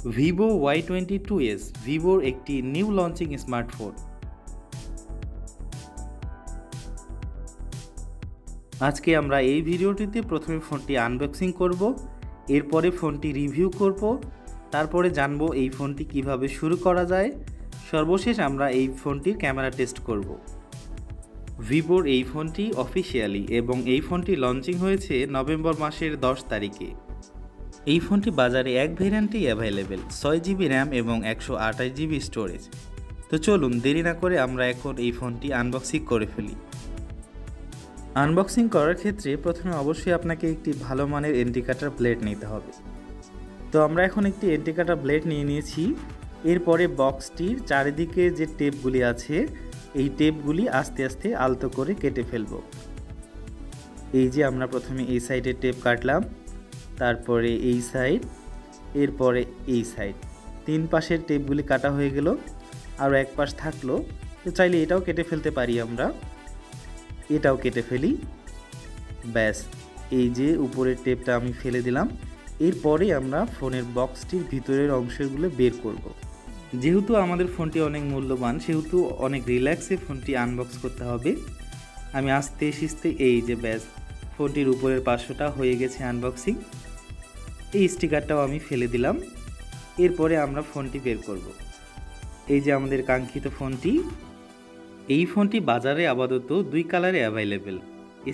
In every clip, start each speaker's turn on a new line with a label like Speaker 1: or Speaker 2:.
Speaker 1: Vivo Y22s ভিভোর একটি new launching smartphone. আজকে আমরা এই ভিডিওটিতে প্রথমে ফোনটি আনবক্সিং করব, এরপরে ফোনটি রিভিউ করব, তারপরে জানবো এই ফোনটি কিভাবে শুরু করা যায়, সর্বশেষ আমরা এই ফোনটির ক্যামেরা টেস্ট করব। ভিভোর এই ফোনটি অফিসিয়ালি এবং এই ফোনটি লঞ্চিং হয়েছে নভেম্বর মাসের 10 তারিখে। এই ফোনটি বাজারে এক ভেরিয়েন্টেই অ্যাভেলেবেল, 6GB র্যাম এবং 128GB স্টোরেজ। তো চলুন দেরি না করে আমরা এখন এই ফোনটি আনবক্সিং করে ফেলি। আনবক্সিং করার ক্ষেত্রে প্রথমে অবশ্যই আপনাকে একটি ভালো মানের ইন্ডিকেটর ব্লেড নিতে হবে। তো আমরা এখন একটি ইন্ডিকেটর ব্লেড নিয়ে নিয়েছি। এরপরে বক্সটির চারিদিকে যে টেপগুলি আছে এই টেপগুলি আস্তে আস্তে আলতো করে কেটে ফেলব। এই যে আমরা প্রথমে এই সাইডে টেপ কাটলাম, তারপরে এই সাইড, এরপরে এই সাইড, তিন পাশের টেপগুলি কাটা হয়ে গেল। আর এক পাশ থাকলো, তো চাইলে এটাও কেটে ফেলতে পারি, আমরা এটাও কেটে ফেলি। ব্যাস, এই যে উপরের টেপটা আমি ফেলে দিলাম। এরপরে আমরা ফোনের বক্সটির ভিতরের অংশগুলো বের করব। যেহেতু আমাদের ফোনটি অনেক মূল্যবান, সেহেতু অনেক রিল্যাক্সে ফোনটি আনবক্স করতে হবে। আমি আস্তে আস্তে এই যে ব্যাস, ফোনটির উপরের পার্শ্বটা হয়ে গেছে আনবক্সিং। এই স্টিকারটাও আমি ফেলে দিলাম। এরপরে আমরা ফোনটি বের করব। এই যে আমাদের কাঙ্ক্ষিত ফোনটি। এই ফোনটি বাজারে আপাতত দুই কালারে অ্যাভেলেবেল,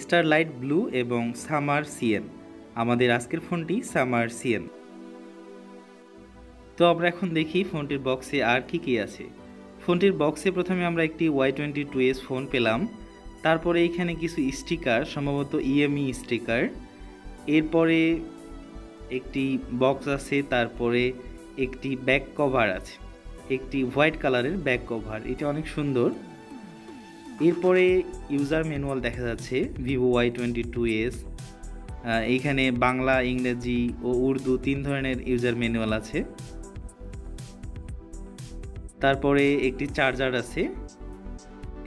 Speaker 1: স্টারলাইট ব্লু এবং সামার সিএন। আমাদের আজকের ফোনটি সামার সিএন। তো আমরা এখন দেখি ফোনটির বক্সে আর কি আছে। ফোনটির বক্সে প্রথমে আমরা একটি Y22s ফোন পেলাম। তারপরে এখানে কিছু স্টিকার, সম্ভবত ইএমই স্টিকার। এরপরে একটি বক্স আছে, তারপরে একটি ব্যাক কভার আছে, একটি হোয়াইট কালারের ব্যাক কভার, এটা অনেক সুন্দর। এরপরে ইউজার ম্যানুয়াল দেখা যাচ্ছে ভিভো Y22s। এইখানে বাংলা, ইংরেজি ও উর্দু তিন ধরনের ইউজার ম্যানুয়াল আছে। তারপরে একটি চার্জার আছে,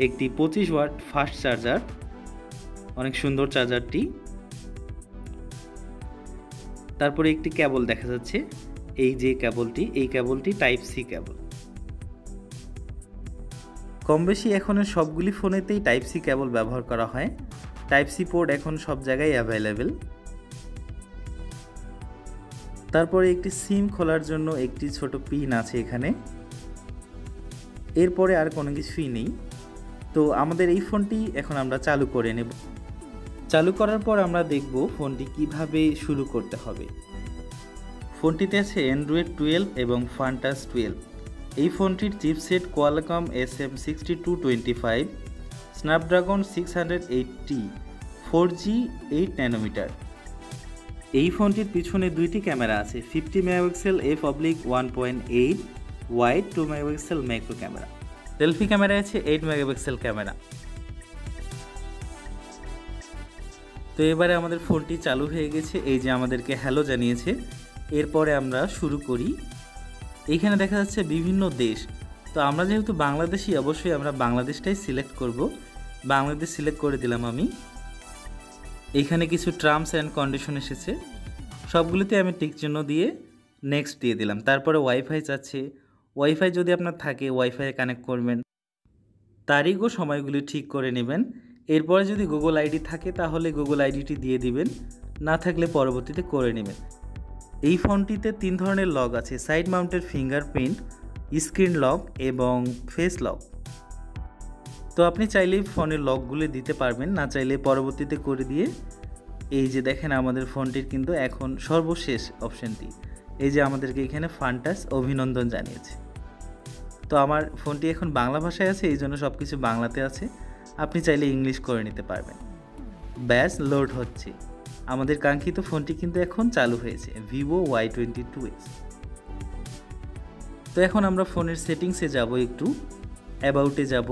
Speaker 1: একটি 25 ওয়াট ফাস্ট চার্জার, অনেক সুন্দর চার্জারটি। তারপরে একটি কেবল দেখা যাচ্ছে, এই যে কেবলটি, এই কেবলটি টাইপ সি কেবল। কম বেশি এখন সবগুলি ফোনেতেই টাইপ সি কেবল ব্যবহার করা হয়। টাইপ সি পোর্ট এখন সব জায়গায় অ্যাভেলেবেল। তারপরে একটি সিম খোলার জন্য একটি ছোট পিন আছে এখানে। এরপরে আর কোনো কিছুই নেই। তো আমাদের এই ফোনটি এখন আমরা চালু করে নেব। চালু করার পর আমরা দেখব ফোনটি কিভাবে শুরু করতে হবে। ফোনটিতে আছে অ্যান্ড্রয়েড 12 এবং ফান্টাচ 12। এই ফোনটির chipset Qualcomm SM6225, Snapdragon 680, 4G 8 nanometre. এই ফোনটির পিছনে দুইটি ক্যামেরা আছে, 50 megapixel f/1.8 wide, 2 megapixel macro camera. Selfie camera আছে 8 মেগাপিক্সেল ক্যামেরা। তো এবারে আমাদের ফোনটি চালু হয়ে গেছে, এই যে আমাদেরকে হ্যালো জানিয়েছে। এরপরে আমরা শুরু করি। এইখানে দেখা যাচ্ছে বিভিন্ন দেশ। তো আমরা যেহেতু বাংলাদেশি, অবশ্যই আমরা বাংলাদেশটাই সিলেক্ট করব। বাংলাদেশ সিলেক্ট করে দিলাম আমি। এইখানে কিছু টার্মস অ্যান্ড কন্ডিশন এসেছে, সবগুলিতে আমি টিক চিহ্ন দিয়ে নেক্সট দিয়ে দিলাম। তারপরে ওয়াইফাই চাচ্ছে, ওয়াইফাই যদি আপনার থাকে ওয়াইফাই কানেক্ট করবেন, তারিখ ও সময়গুলি ঠিক করে নেবেন। এরপরে যদি গুগল আইডি থাকে তাহলে গুগল আইডিটি দিয়ে দিবেন, না থাকলে পরবর্তীতে করে নেবেন। এই ফোনটিতে তিন ধরনের লক আছে, side mounted fingerprint, screen lock এবং ফেস লক। তো আপনি চাইলেই ফোনের লকগুলি দিতে পারবেন, না চাইলে পরবর্তীতে করে দিয়ে। এই যে দেখেন আমাদের ফোনটির কিন্তু এখন সর্বশেষ অপশানটি, এই যে আমাদেরকে এখানে ফান্টাচ অভিনন্দন জানিয়েছে। তো আমার ফোনটি এখন বাংলা ভাষায় আছে, এই জন্য সব কিছু বাংলাতে আছে। আপনি চাইলে ইংলিশ করে নিতে পারবেন। ব্যাস লোড হচ্ছে। আমাদের কাঙ্ক্ষিত ফোনটি কিন্তু এখন চালু হয়েছে, ভিভো Y22s। তো এখন আমরা ফোনের সেটিংসে যাব, একটু অ্যাবাউটে যাব।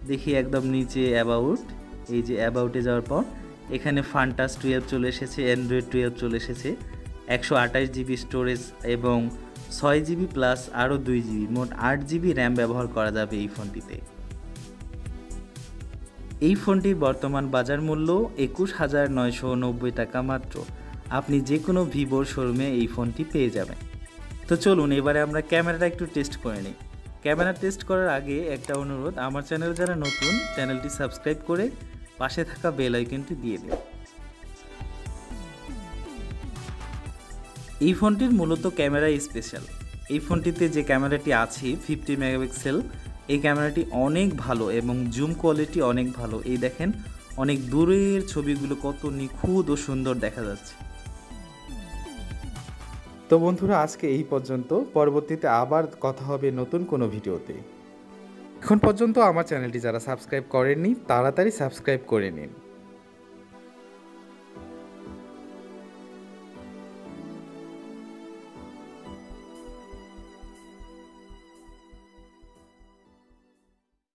Speaker 1: দেখি একদম নিচে অ্যাবাউট, এই যে অ্যাবাউটে যাওয়ার পর এখানে ফান্টাচ 12 চলে এসেছে, অ্যান্ড্রয়েড 12 চলে এসেছে, 128GB স্টোরেজ এবং 6GB প্লাস আরও 2GB, মোট 8GB র্যাম ব্যবহার করা যাবে এই ফোনটিতে। এই ফোনটির বর্তমান বাজার মূল্য 21,990 টাকা মাত্র। আপনি যে কোনো ভিভোর শোরুমে এই ফোনটি পেয়ে যাবেন। তো চলুন এবারে আমরা ক্যামেরাটা একটু টেস্ট করে নিই। ক্যামেরা টেস্ট করার আগে একটা অনুরোধ, আমার চ্যানেল যারা নতুন চ্যানেলটি সাবস্ক্রাইব করে পাশে থাকা বেল আইকনটি দিয়ে দিন। এই ফোনটির মূলত ক্যামেরা স্পেশাল। এই ফোনটিতে যে ক্যামেরাটি আছে 50 মেগাপিক্সেল, এই ক্যামেরাটি অনেক ভালো এবং জুম কোয়ালিটি অনেক ভালো। এই দেখেন অনেক দূরের ছবিগুলো কত নিখুঁত ও সুন্দর দেখা যাচ্ছে। তো বন্ধুরা আজকে এই পর্যন্ত, পরবর্তীতে আবার কথা হবে নতুন কোনো ভিডিওতে। এখন পর্যন্ত আমার চ্যানেলটি যারা সাবস্ক্রাইব করেননি তাড়াতাড়ি সাবস্ক্রাইব করে নিন।